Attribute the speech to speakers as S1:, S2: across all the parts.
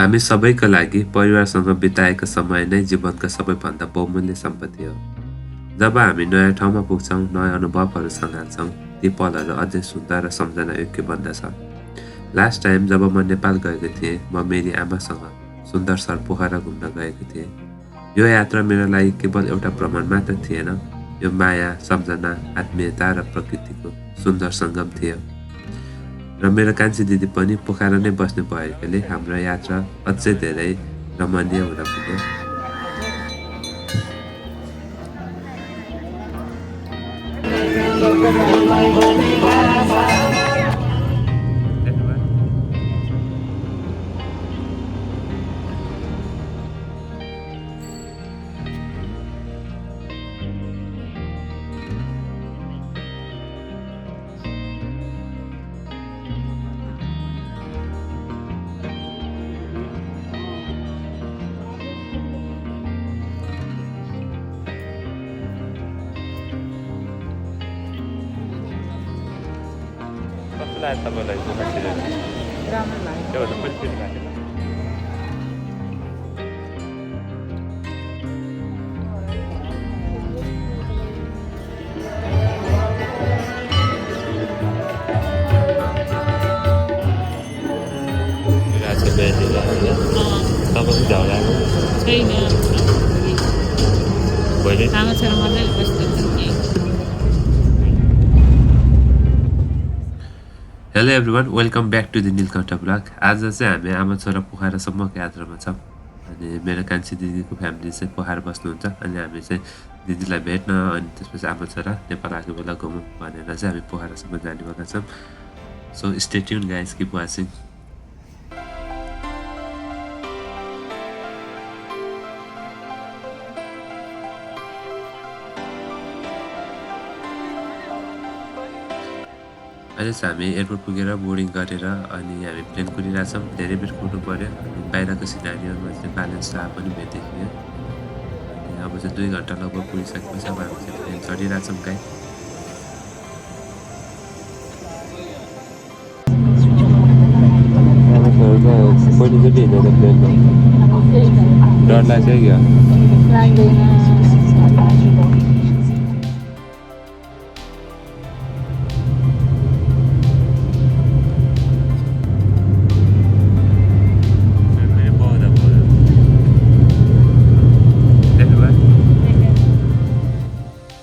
S1: हामी सबैका लागि परिवारसँग बिताएको समय नै जीवनका सबैभन्दा बहुमूल्य सम्पत्ति हो। जब हामी नयाँ ठाउँमा पुग्छौँ, नयाँ अनुभवहरू सँगाल्छौँ, ती पलहरू अझै सुन्दर र सम्झना योग्य बन्दछ। लास्ट टाइम जब म नेपाल गएको थिएँ, म मेरी आमासँग सुन्दर सर पोखरा घुम्न गएको थिएँ। यो यात्रा मेरो लागि केवल एउटा भ्रमण मात्र थिएन, यो माया, सम्झना, आत्मीयता र प्रकृतिको सुन्दर सङ्गम थियो। र मेरो कान्छी दिदी पनि पोखरा नै बस्ने भएकोले हाम्रो यात्रा अझै धेरै रमणीय हुन पुग्यो। कस्तो लाग्यो तपाईँलाई पोखरा छिरेर?
S2: राम्रो लाग्यो।
S1: त्योभन्दा पनि फेरि लाग्यो। तपाईँको झ्याउ लाग्यो?
S2: छैन
S1: भोलि
S2: आमा छोरा मजाले बस्दैछन् कि
S1: hello everyone, welcome back to the Nilkantha blog. आज चाहिँ हामी आमा छोरा पोखरासम्मको यात्रामा छौँ। अनि मेरो कान्छी दिदीको फ्यामिली चाहिँ पोखरा बस्नुहुन्छ। अनि हामी चाहिँ दिदीलाई भेट्न अनि त्यसपछि आमा छोरा नेपाल आएको बेला घुमौँ भनेर चाहिँ हामी पोखरासम्म जानेवाला छौँ। So stay tune guys, keep watching. अहिले चाहिँ हामी एयरपोर्ट पुगेर बोर्डिङ गरेर अनि हामी प्लेन कुदिरहेछौँ। धेरै बेर कुद्नु पऱ्यो। अनि बाहिरको सिनारीहरूमा चाहिँ ब्यालेन्स शाह पनि भेटेको। अनि अब चाहिँ 2 घन्टा लगभग पुगिसकेपछि अब हामी चाहिँ प्लेन चढिरहेछौँ गाई। पहिलोचोटि हिँडेर प्लेनमा डर लाग्छ क्या?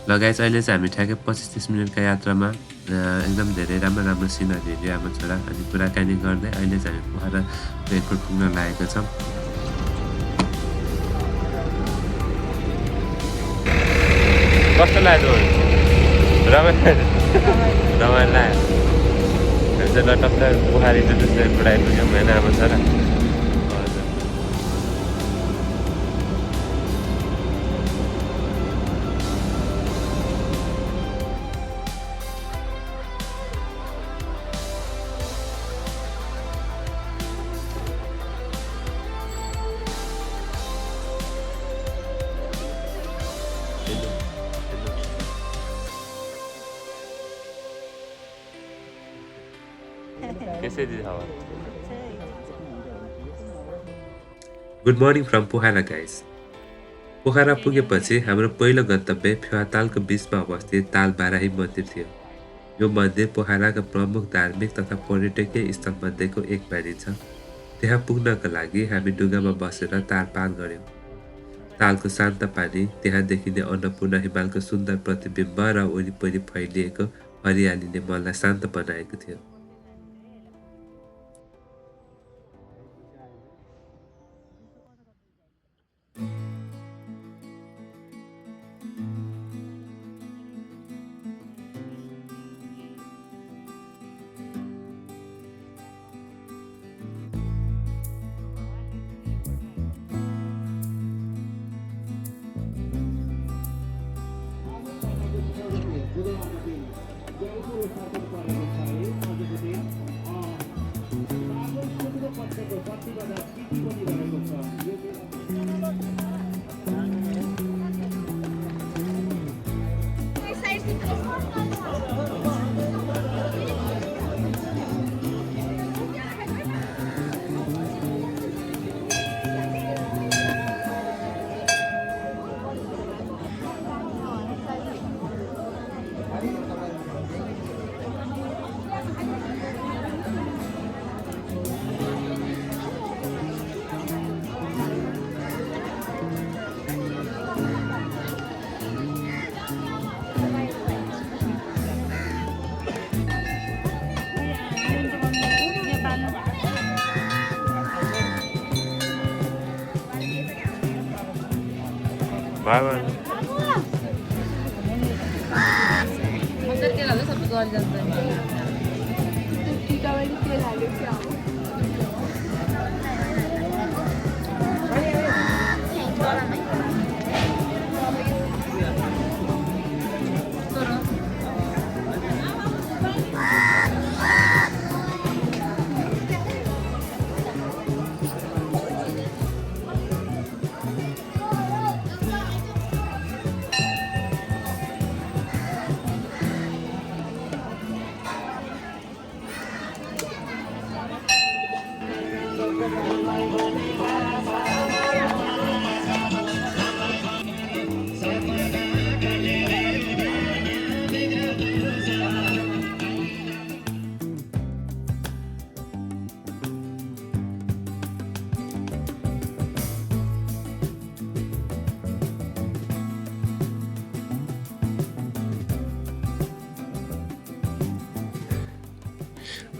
S1: लगायत अहिले चाहिँ हामी ठ्याक्कै 25-30 मिनटका यात्रामा एकदम धेरै राम्रो सिनहरू हेऱ्यो आमा छोरा। अनि कुराकानी गर्दै अहिले चाहिँ हामी पोखरा एयरपोर्ट पुग्न लागेका छौँ। कस्तो लाग्यो? रमाइलो लाग्यो। लटक्क पोखरा इन्टरनेसनल एयरपोर्ट आइपुग्यौँ होइन आमा छोरा? कैसे दी हवा? Good morning from Pokhara guys. Pokhara पुगेपछि हाम्रो पहिलो गन्तव्य फेवातालको बिचमा अवस्थित ताल बाराही मन्दिर थियो। यो मन्दिर पोखराका प्रमुख धार्मिक तथा पर्यटकीय स्थलमध्येको एक मानिन्छ। त्यहाँ पुग्नका लागि हामी डुङ्गामा बसेर ताल पार गऱ्यौँ। तालको शान्त पानी, त्यहाँ देखिने अन्नपूर्ण हिमालको सुन्दर प्रतिबिम्ब र वरिपरि फैलिएको हरियालीले मनलाई शान्त बनाएको थियो।
S2: मगर तेल हाल्दा सबै गरी जान्छ नि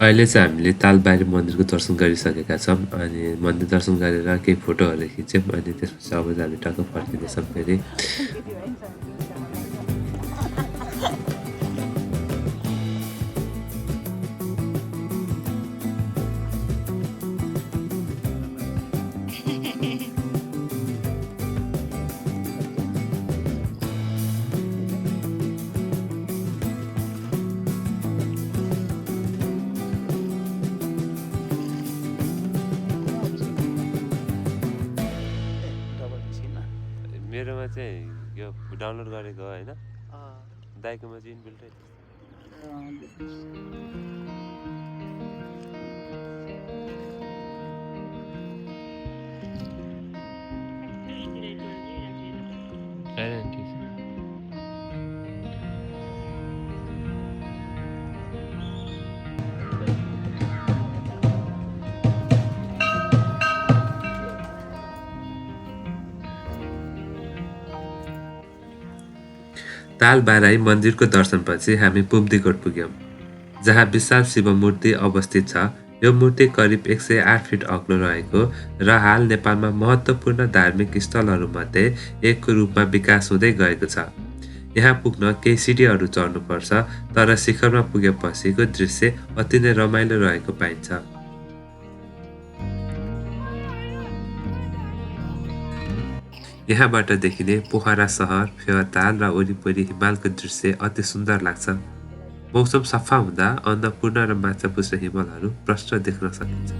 S1: अहिले चाहिँ हामीले तालबारी मन्दिरको दर्शन गरिसकेका छौँ अनि मन्दिर दर्शन गरेर केही फोटोहरू खिच्यौँ अनि त्यसपछि अब चाहिँ हामी टक्क फर्किँदैछौँ फेरि मेरोमा चाहिँ यो डाउनलोड गरेको हो होइन दाइकोमा चाहिँ इनबिल्टै तालबाराई मन्दिरको दर्शनपछि हामी पुब्दीकोट पुग्यौँ जहाँ विशाल शिव मूर्ति अवस्थित छ। यो मूर्ति करिब 108 फिट अग्लो रहेको र हाल नेपालमा महत्त्वपूर्ण धार्मिक स्थलहरूमध्ये एकको रूपमा विकास हुँदै गएको छ। यहाँ पुग्न केही सिडीहरू चढ्नुपर्छ तर शिखरमा पुगेपछिको दृश्य अति नै रमाइलो रहेको पाइन्छ। यहाँबाट देखिने पोखरा सहर, फेवाताल र वरिपरि हिमालको दृश्य अति सुन्दर लाग्छ। मौसम सफा हुँदा अन्नपूर्ण र माछापुच्छ्रे हिमालहरू प्रष्ट देख्न सकिन्छ।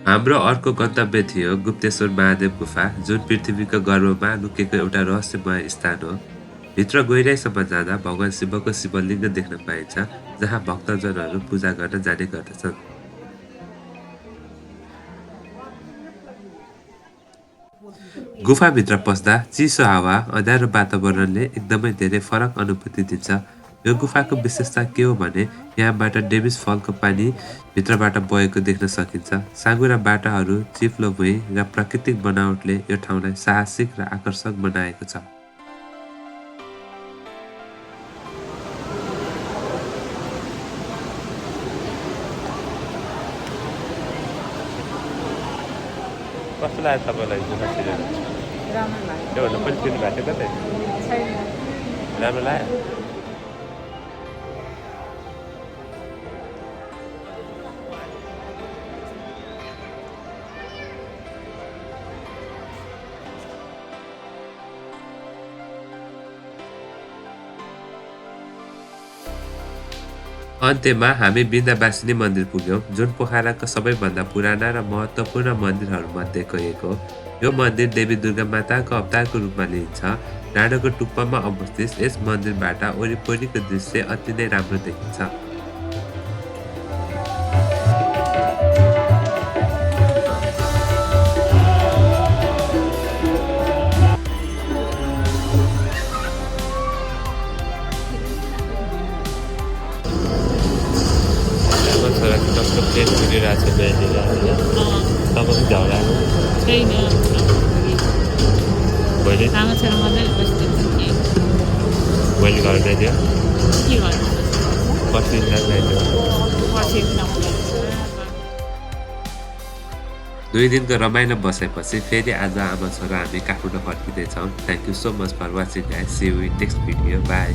S1: हाम्रो अर्को गन्तव्य थियो गुप्तेश्वर महादेव गुफा, जुन पृथ्वीको गर्भमा लुकेको एउटा रहस्यमय स्थान हो। भित्र गहिराइसम्म जाँदा भगवान शिवको शिवलिङ्ग देख्न पाइन्छ, जहाँ भक्तजनहरू पूजा गर्न जाने गर्दछन्। गुफाभित्र पस्दा चिसो हावा, अँध्यारो वातावरणले एकदमै धेरै फरक अनुभूति दिन्छ। यो गुफाको विशेषता के हो भने यहाँबाट डेभिस फलको पानी भित्रबाट बगेको देख्न सकिन्छ। साँघुरा बाटाहरू, चिप्लो भुइँ र प्राकृतिक बनावटले यो ठाउँलाई साहसिक र आकर्षक बनाएको छ। कस्तो लाग्यो तपाईँलाई गुफा छिरेर?
S2: राम्रो लाग्यो।
S1: त्योभन्दा पनि छिर्नु भएको थियो कतै?
S2: छैन।
S1: राम्रो लाग्यो? अन्त्यमा हामी विन्ध्यावासिनी मन्दिर पुग्यौँ, जुन पोखराका सबैभन्दा पुराना र महत्त्वपूर्ण मन्दिरहरूमध्येको एक हो। यो मन्दिर देवी दुर्गा माताको अवतारको रूपमा लिइन्छ। डाँडोको टुप्पामा अवस्थित यस मन्दिरबाट वरिपरिको दृश्य अति नै राम्रो देखिन्छ। आमा छोराको कस्तो प्रेम गरिरहेको छ बिहातिर होइन तपाईँको झगडा
S2: छैन
S1: भोलि
S2: आमा छोरा मजाले बस्दैछ कि
S1: भोलि घर गइदियो
S2: के गर्नु
S1: पर्सि गइदियो।
S2: पर्सि नहुँदैन
S1: 2 दिनको रमाइलो बसेपछि फेरि आज आमा छोरा हामी काठमाडौँ फर्किँदैछौँ। Thank you so much for watching guys. See you in next video. By.